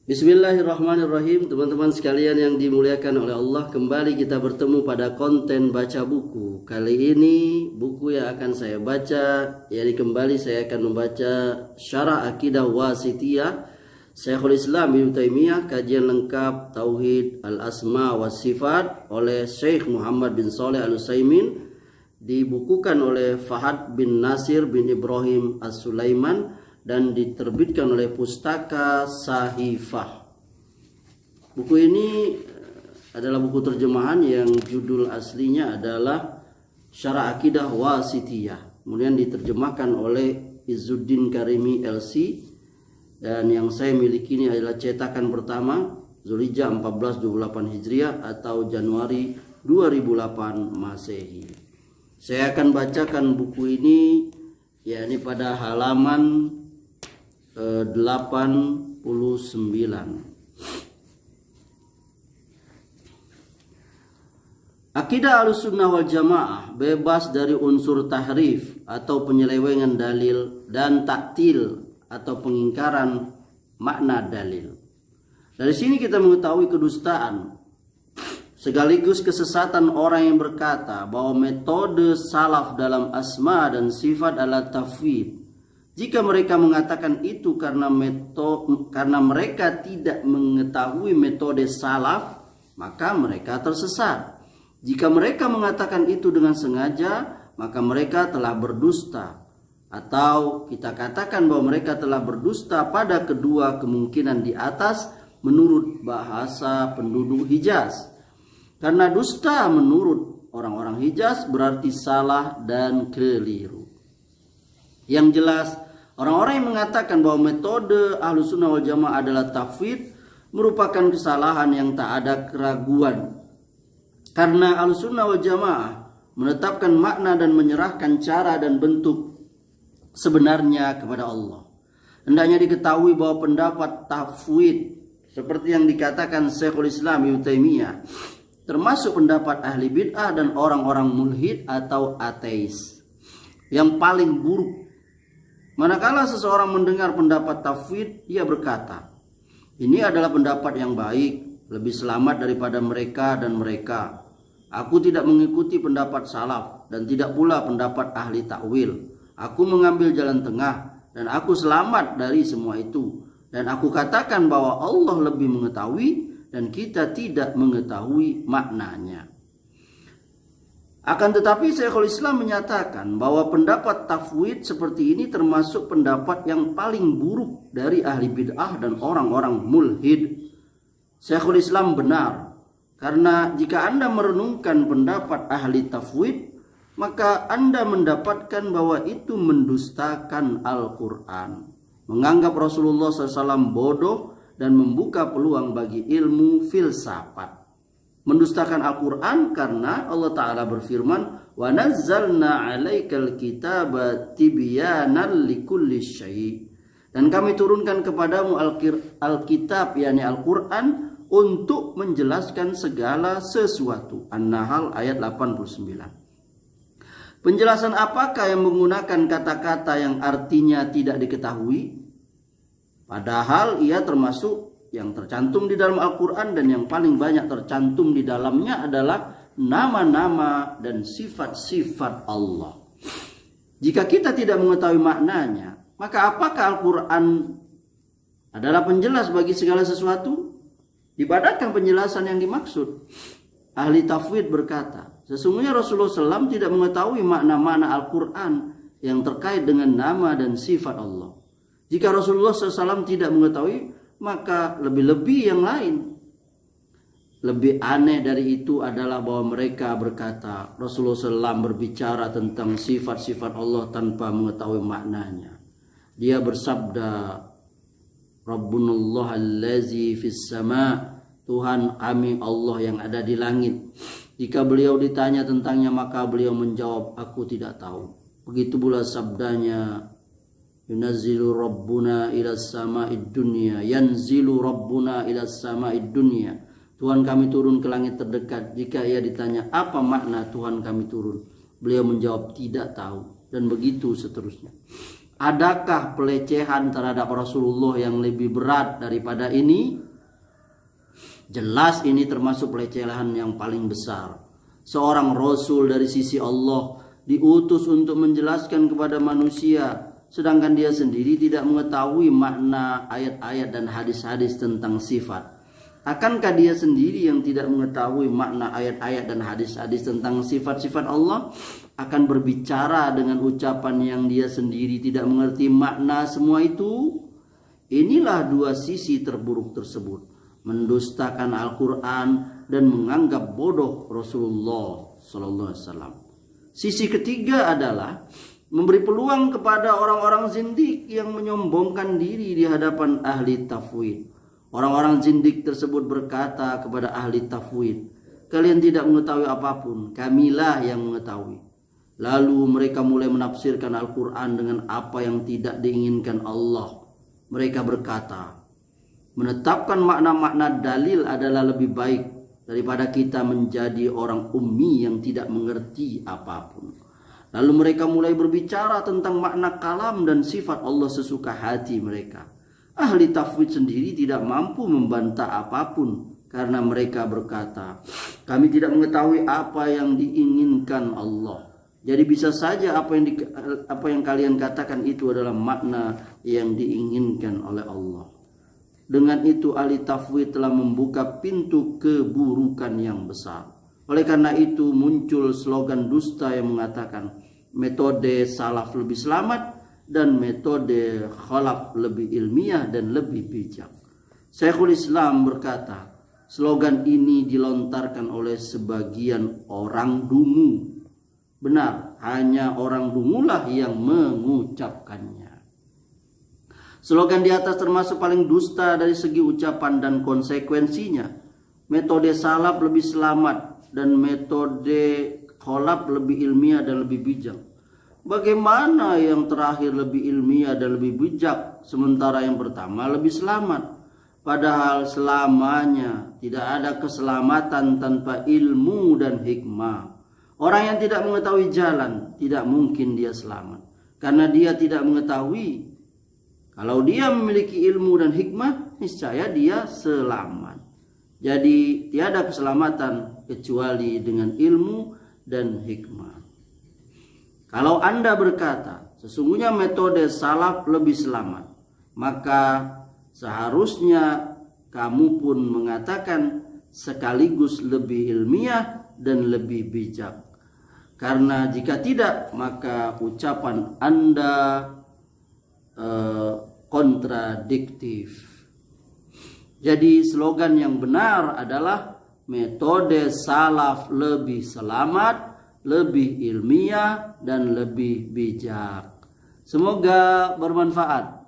Bismillahirrahmanirrahim. Teman-teman sekalian yang dimuliakan oleh Allah, kembali kita bertemu pada konten baca buku. Kali ini buku yang akan saya baca, kembali saya akan membaca Syarah Aqidah Wasithiyah Syekhul Islam Ibnu Taimiyah, kajian lengkap Tauhid Al-Asma wa Sifat oleh Syekh Muhammad bin Shalih Al-Utsaimin, dibukukan oleh Fahad bin Nasir bin Ibrahim As-Sulaiman dan diterbitkan oleh Pustaka Sahifah. Buku ini adalah buku terjemahan yang judul aslinya adalah Syarah Aqidah Wasithiyah. Kemudian diterjemahkan oleh Izzuddin Karimi LC, dan yang saya miliki ini adalah cetakan pertama Zulhijjah 1428 Hijriah atau Januari 2008 Masehi. Saya akan bacakan buku ini pada halaman 89. Akidah Ahlussunnah wal Jamaah bebas dari unsur tahrif atau penyelewengan dalil dan taktil atau pengingkaran makna dalil. Dari sini kita mengetahui kedustaan sekaligus kesesatan orang yang berkata bahwa metode salaf dalam asma dan sifat adalah tafwid. Jika mereka mengatakan itu karena mereka tidak mengetahui metode salaf, maka mereka tersesat. Jika mereka mengatakan itu dengan sengaja, maka mereka telah berdusta. Atau kita katakan bahwa mereka telah berdusta pada kedua kemungkinan di atas menurut bahasa penduduk Hijaz. Karena dusta menurut orang-orang Hijaz berarti salah dan keliru. Yang jelas, orang-orang yang mengatakan bahwa metode Ahlussunnah wal Jamaah adalah tafwid merupakan kesalahan yang tak ada keraguan. Karena Ahlussunnah wal Jamaah menetapkan makna dan menyerahkan cara dan bentuk sebenarnya kepada Allah. Hendaknya diketahui bahwa pendapat tafwid seperti yang dikatakan Syekhul Islam Ibnu Taimiyah termasuk pendapat ahli bid'ah dan orang-orang mulhid atau ateis yang paling buruk. Manakala seseorang mendengar pendapat tafwid, dia berkata, ini adalah pendapat yang baik, lebih selamat daripada mereka dan mereka. Aku tidak mengikuti pendapat salaf dan tidak pula pendapat ahli takwil. Aku mengambil jalan tengah dan aku selamat dari semua itu. Dan aku katakan bahwa Allah lebih mengetahui dan kita tidak mengetahui maknanya. Akan tetapi Syekhul Islam menyatakan bahwa pendapat tafwid seperti ini termasuk pendapat yang paling buruk dari ahli bid'ah dan orang-orang mulhid. Syekhul Islam benar, karena jika Anda merenungkan pendapat ahli tafwid, maka Anda mendapatkan bahwa itu mendustakan Al-Quran, menganggap Rasulullah SAW bodoh dan membuka peluang bagi ilmu filsafat. Mendustakan Al-Quran karena Allah Ta'ala berfirman, wa nazzalna 'alaikal kitaba tibyanan likulli syai', dan kami turunkan kepadamu Alkitab yakni Al-Quran untuk menjelaskan segala sesuatu. An-Nahl ayat 89. Penjelasan apakah yang menggunakan kata-kata yang artinya tidak diketahui, padahal ia termasuk yang tercantum di dalam Al-Quran, dan yang paling banyak tercantum di dalamnya adalah nama-nama dan sifat-sifat Allah. Jika kita tidak mengetahui maknanya, maka apakah Al-Quran adalah penjelas bagi segala sesuatu? Dibadakkan penjelasan yang dimaksud. Ahli tafwid berkata, sesungguhnya Rasulullah SAW tidak mengetahui makna-makna Al-Quran yang terkait dengan nama dan sifat Allah. Jika Rasulullah SAW tidak mengetahui, maka lebih-lebih yang lain. Lebih aneh dari itu adalah bahwa mereka berkata Rasulullah SAW berbicara tentang sifat-sifat Allah tanpa mengetahui maknanya. Dia bersabda, Rabbunallah allazi fis sama', Tuhan kami Allah yang ada di langit. Jika beliau ditanya tentangnya, maka beliau menjawab, aku tidak tahu. Begitu pula sabdanya, Yunazzilu Rabbuna ila sama'id dunya, yanzilu Rabbuna ila sama'id dunya. Tuhan kami turun ke langit terdekat. Jika ia ditanya apa makna Tuhan kami turun, beliau menjawab tidak tahu, dan begitu seterusnya. Adakah pelecehan terhadap Rasulullah yang lebih berat daripada ini? Jelas ini termasuk pelecehan yang paling besar. Seorang Rasul dari sisi Allah diutus untuk menjelaskan kepada manusia, sedangkan dia sendiri tidak mengetahui makna ayat-ayat dan hadis-hadis tentang sifat. Akankah dia sendiri yang tidak mengetahui makna ayat-ayat dan hadis-hadis tentang sifat-sifat Allah akan berbicara dengan ucapan yang dia sendiri tidak mengerti makna semua itu? Inilah dua sisi terburuk tersebut, mendustakan Al-Quran dan menganggap bodoh Rasulullah Sallallahu Alaihi Wasallam. Sisi ketiga adalah memberi peluang kepada orang-orang zindik yang menyombongkan diri di hadapan ahli tafwid. Orang-orang zindik tersebut berkata kepada ahli tafwid, "Kalian tidak mengetahui apapun, kamilah yang mengetahui." Lalu mereka mulai menafsirkan Al-Quran dengan apa yang tidak diinginkan Allah. Mereka berkata, menetapkan makna-makna dalil adalah lebih baik daripada kita menjadi orang ummi yang tidak mengerti apapun. Lalu mereka mulai berbicara tentang makna kalam dan sifat Allah sesuka hati mereka. Ahli tafwid sendiri tidak mampu membantah apapun karena mereka berkata, kami tidak mengetahui apa yang diinginkan Allah. Jadi bisa saja apa yang kalian katakan itu adalah makna yang diinginkan oleh Allah. Dengan itu ahli tafwid telah membuka pintu keburukan yang besar. Oleh karena itu muncul slogan dusta yang mengatakan metode salaf lebih selamat dan metode khalaf lebih ilmiah dan lebih bijak. Syekhul Islam berkata, slogan ini dilontarkan oleh sebagian orang dungu. Benar, hanya orang dungulah yang mengucapkannya. Slogan di atas termasuk paling dusta dari segi ucapan dan konsekuensinya. Metode salaf lebih selamat dan metode khalaf lebih ilmiah dan lebih bijak. Bagaimana yang terakhir lebih ilmiah dan lebih bijak, sementara yang pertama lebih selamat? Padahal selamanya tidak ada keselamatan tanpa ilmu dan hikmah. Orang yang tidak mengetahui jalan, tidak mungkin dia selamat. Karena dia tidak mengetahui. Kalau dia memiliki ilmu dan hikmah, niscaya dia selamat. Jadi tiada keselamatan kecuali dengan ilmu dan hikmah. Kalau Anda berkata, sesungguhnya metode salaf lebih selamat, maka seharusnya kamu pun mengatakan sekaligus lebih ilmiah dan lebih bijak. Karena jika tidak, maka ucapan Anda kontradiktif. Jadi slogan yang benar adalah metode salaf lebih selamat, lebih ilmiah dan lebih bijak. Semoga bermanfaat.